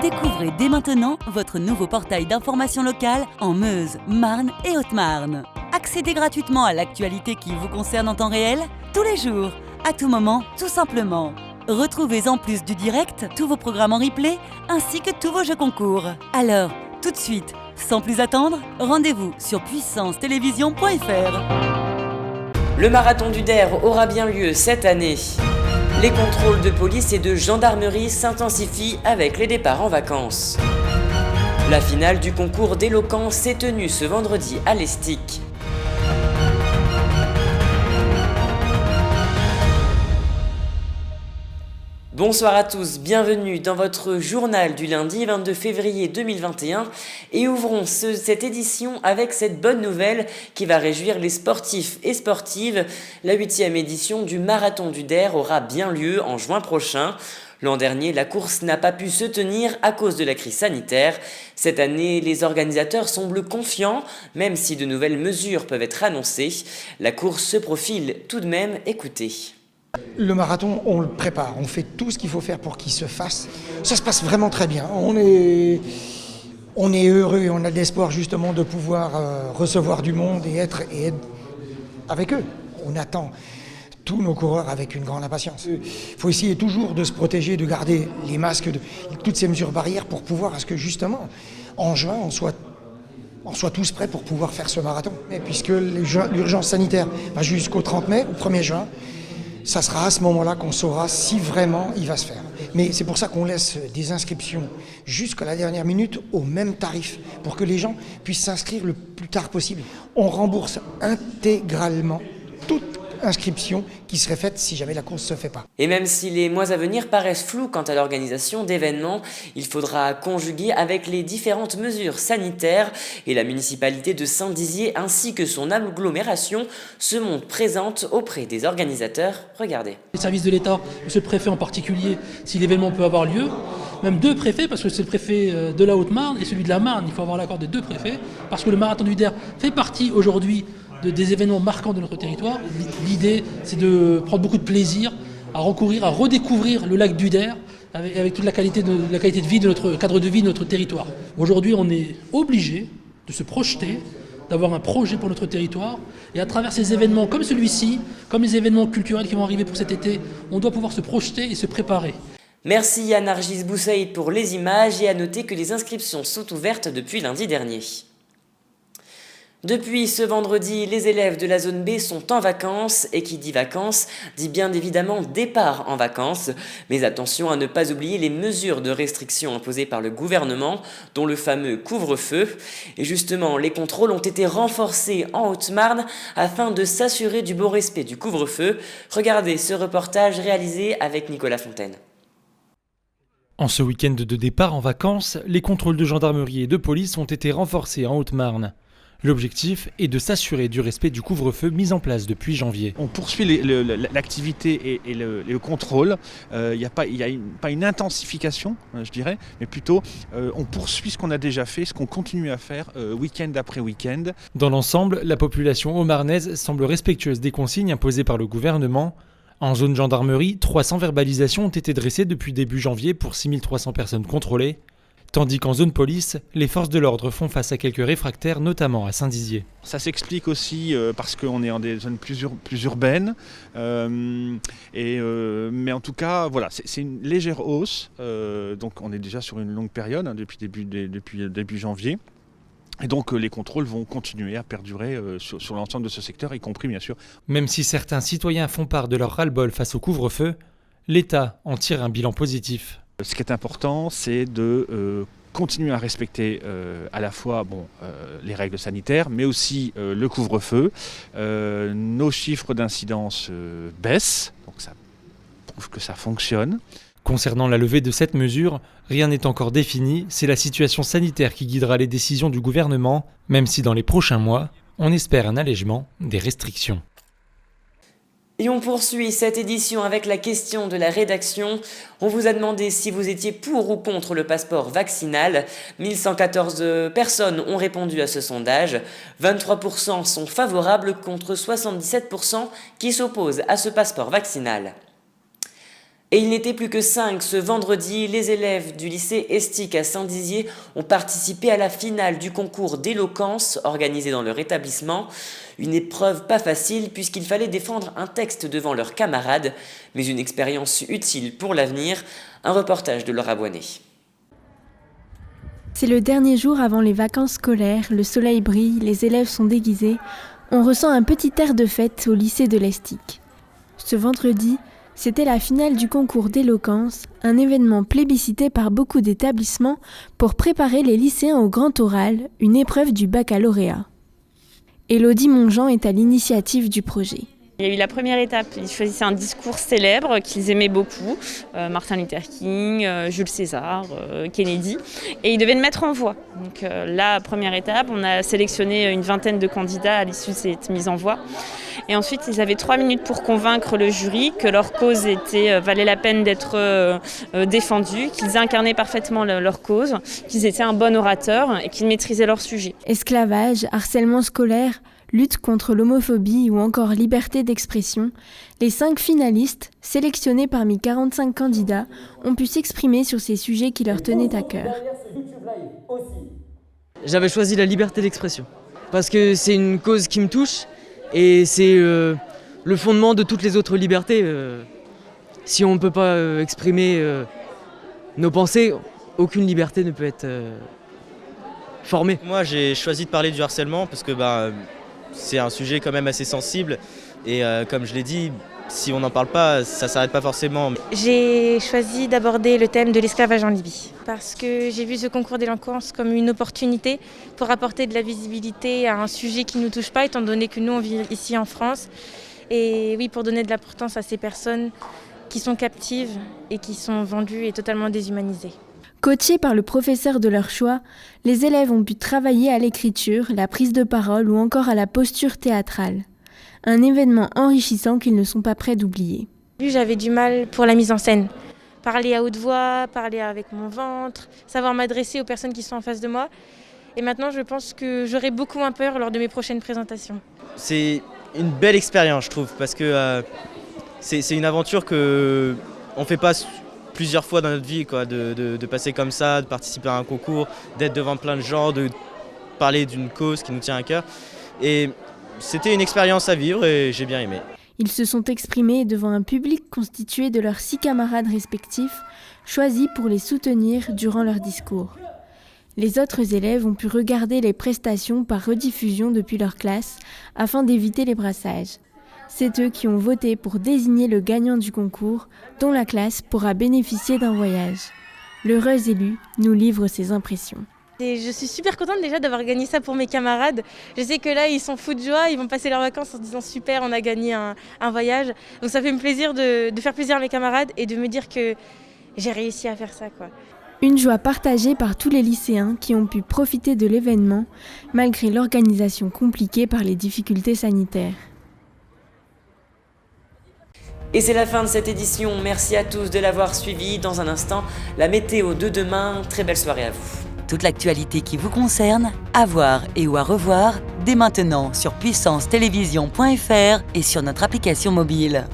Découvrez dès maintenant votre nouveau portail d'information locale en Meuse, Marne et Haute-Marne. Accédez gratuitement à l'actualité qui vous concerne en temps réel, tous les jours, à tout moment, tout simplement. Retrouvez en plus du direct tous vos programmes en replay ainsi que tous vos jeux concours. Alors, tout de suite, sans plus attendre, rendez-vous sur puissancetélévision.fr. Le marathon du Der aura bien lieu cette année. Les contrôles de police et de gendarmerie s'intensifient avec les départs en vacances. La finale du concours d'éloquence s'est tenue ce vendredi à l'Estic. Bonsoir à tous, bienvenue dans votre journal du lundi 22 février 2021 et ouvrons cette édition avec cette bonne nouvelle qui va réjouir les sportifs et sportives. La 8e édition du Marathon du Der aura bien lieu en juin prochain. L'an dernier, la course n'a pas pu se tenir à cause de la crise sanitaire. Cette année, les organisateurs semblent confiants, même si de nouvelles mesures peuvent être annoncées. La course se profile tout de même, écoutez. Le marathon, on le prépare, on fait tout ce qu'il faut faire pour qu'il se fasse. Ça se passe vraiment très bien. On est heureux et on a de l'espoir justement de pouvoir recevoir du monde et être avec eux. On attend tous nos coureurs avec une grande impatience. Il faut essayer toujours de se protéger, de garder les masques, toutes ces mesures barrières pour pouvoir, à ce que justement, en juin, on soit tous prêts pour pouvoir faire ce marathon. Et puisque l'urgence sanitaire va jusqu'au 30 mai, au 1er juin, ça sera à ce moment-là qu'on saura si vraiment il va se faire. Mais c'est pour ça qu'on laisse des inscriptions jusqu'à la dernière minute au même tarif, pour que les gens puissent s'inscrire le plus tard possible. On rembourse intégralement toute inscription qui serait faite si jamais la course ne se fait pas. Et même si les mois à venir paraissent flous quant à l'organisation d'événements, il faudra conjuguer avec les différentes mesures sanitaires et la municipalité de Saint-Dizier ainsi que son agglomération se montrent présentes auprès des organisateurs. Regardez. Les services de l'État, monsieur le préfet en particulier, si l'événement peut avoir lieu, même deux préfets, parce que c'est le préfet de la Haute-Marne et celui de la Marne, il faut avoir l'accord des deux préfets, parce que le marathon du Der fait partie aujourd'hui des événements marquants de notre territoire. L'idée, c'est de prendre beaucoup de plaisir à recourir, à redécouvrir le lac du Der avec toute la qualité de vie de notre cadre de vie de notre territoire. Aujourd'hui, on est obligé de se projeter, d'avoir un projet pour notre territoire. Et à travers ces événements comme celui-ci, comme les événements culturels qui vont arriver pour cet été, on doit pouvoir se projeter et se préparer. Merci à Nargis Boussaïd pour les images et à noter que les inscriptions sont ouvertes depuis lundi dernier. Depuis ce vendredi, les élèves de la zone B sont en vacances et qui dit vacances dit bien évidemment départ en vacances. Mais attention à ne pas oublier les mesures de restriction imposées par le gouvernement, dont le fameux couvre-feu. Et justement, les contrôles ont été renforcés en Haute-Marne afin de s'assurer du bon respect du couvre-feu. Regardez ce reportage réalisé avec Nicolas Fontaine. En ce week-end de départ en vacances, les contrôles de gendarmerie et de police ont été renforcés en Haute-Marne. L'objectif est de s'assurer du respect du couvre-feu mis en place depuis janvier. On poursuit l'activité et le contrôle. Il n'y a pas une intensification, je dirais, mais plutôt on poursuit ce qu'on a déjà fait, ce qu'on continue à faire week-end après week-end. Dans l'ensemble, la population haut-marnaise semble respectueuse des consignes imposées par le gouvernement. En zone gendarmerie, 300 verbalisations ont été dressées depuis début janvier pour 6300 personnes contrôlées. Tandis qu'en zone police, les forces de l'ordre font face à quelques réfractaires, notamment à Saint-Dizier. Ça s'explique aussi parce qu'on est dans des zones plus urbaines. Mais en tout cas, voilà, c'est une légère hausse. Donc on est déjà sur une longue période, depuis début janvier. Et donc les contrôles vont continuer à perdurer sur l'ensemble de ce secteur, y compris bien sûr. Même si certains citoyens font part de leur ras-le-bol face au couvre-feu, l'État en tire un bilan positif. Ce qui est important, c'est de continuer à respecter à la fois les règles sanitaires, mais aussi le couvre-feu. Nos chiffres d'incidence baissent, donc ça prouve que ça fonctionne. Concernant la levée de cette mesure, rien n'est encore défini, c'est la situation sanitaire qui guidera les décisions du gouvernement, même si dans les prochains mois, on espère un allègement des restrictions. Et on poursuit cette édition avec la question de la rédaction. On vous a demandé si vous étiez pour ou contre le passeport vaccinal. 1114 personnes ont répondu à ce sondage. 23% sont favorables contre 77% qui s'opposent à ce passeport vaccinal. Et il n'était plus que 5 ce vendredi, les élèves du lycée Estique à Saint-Dizier ont participé à la finale du concours d'éloquence organisé dans leur établissement. Une épreuve pas facile puisqu'il fallait défendre un texte devant leurs camarades, mais une expérience utile pour l'avenir. Un reportage de Laura Boinet. C'est le dernier jour avant les vacances scolaires, le soleil brille, les élèves sont déguisés. On ressent un petit air de fête au lycée de l'Estique. Ce vendredi, c'était la finale du concours d'éloquence, un événement plébiscité par beaucoup d'établissements pour préparer les lycéens au grand oral, une épreuve du baccalauréat. Élodie Monjean est à l'initiative du projet. Il y a eu la première étape, ils choisissaient un discours célèbre qu'ils aimaient beaucoup, Martin Luther King, Jules César, Kennedy, et ils devaient le mettre en voix. Donc la première étape, on a sélectionné une vingtaine de candidats à l'issue de cette mise en voix. Et ensuite, ils avaient 3 minutes pour convaincre le jury que leur cause valait la peine d'être défendue, qu'ils incarnaient parfaitement leur cause, qu'ils étaient un bon orateur et qu'ils maîtrisaient leur sujet. Esclavage, harcèlement scolaire, lutte contre l'homophobie ou encore liberté d'expression, les 5 finalistes, sélectionnés parmi 45 candidats, ont pu s'exprimer sur ces sujets qui leur tenaient à cœur. J'avais choisi la liberté d'expression, parce que c'est une cause qui me touche et c'est le fondement de toutes les autres libertés. Si on ne peut pas exprimer nos pensées, aucune liberté ne peut être formée. Moi j'ai choisi de parler du harcèlement parce que c'est un sujet quand même assez sensible et comme je l'ai dit, si on n'en parle pas, ça ne s'arrête pas forcément. J'ai choisi d'aborder le thème de l'esclavage en Libye parce que j'ai vu ce concours d'éloquence comme une opportunité pour apporter de la visibilité à un sujet qui ne nous touche pas étant donné que nous on vit ici en France. Et oui, pour donner de l'importance à ces personnes qui sont captives et qui sont vendues et totalement déshumanisées. Coachés par le professeur de leur choix, les élèves ont pu travailler à l'écriture, la prise de parole ou encore à la posture théâtrale. Un événement enrichissant qu'ils ne sont pas prêts d'oublier. J'avais du mal pour la mise en scène. Parler à haute voix, parler avec mon ventre, savoir m'adresser aux personnes qui sont en face de moi. Et maintenant, je pense que j'aurai beaucoup moins peur lors de mes prochaines présentations. C'est une belle expérience, je trouve, parce que c'est une aventure qu'on ne fait pas plusieurs fois dans notre vie, quoi, de passer comme ça, de participer à un concours, d'être devant plein de gens, de parler d'une cause qui nous tient à cœur. Et c'était une expérience à vivre et j'ai bien aimé. Ils se sont exprimés devant un public constitué de leurs 6 camarades respectifs, choisis pour les soutenir durant leur discours. Les autres élèves ont pu regarder les prestations par rediffusion depuis leur classe afin d'éviter les brassages. C'est eux qui ont voté pour désigner le gagnant du concours, dont la classe pourra bénéficier d'un voyage. L'heureuse élue nous livre ses impressions. Et je suis super contente déjà d'avoir gagné ça pour mes camarades. Je sais que là, ils sont fous de joie, ils vont passer leurs vacances en se disant super, on a gagné un voyage. Donc ça fait me plaisir de faire plaisir à mes camarades et de me dire que j'ai réussi à faire ça, quoi. Une joie partagée par tous les lycéens qui ont pu profiter de l'événement, malgré l'organisation compliquée par les difficultés sanitaires. Et c'est la fin de cette édition, merci à tous de l'avoir suivi. Dans un instant, la météo de demain, très belle soirée à vous. Toute l'actualité qui vous concerne, à voir et ou à revoir, dès maintenant sur puissancetélévision.fr et sur notre application mobile.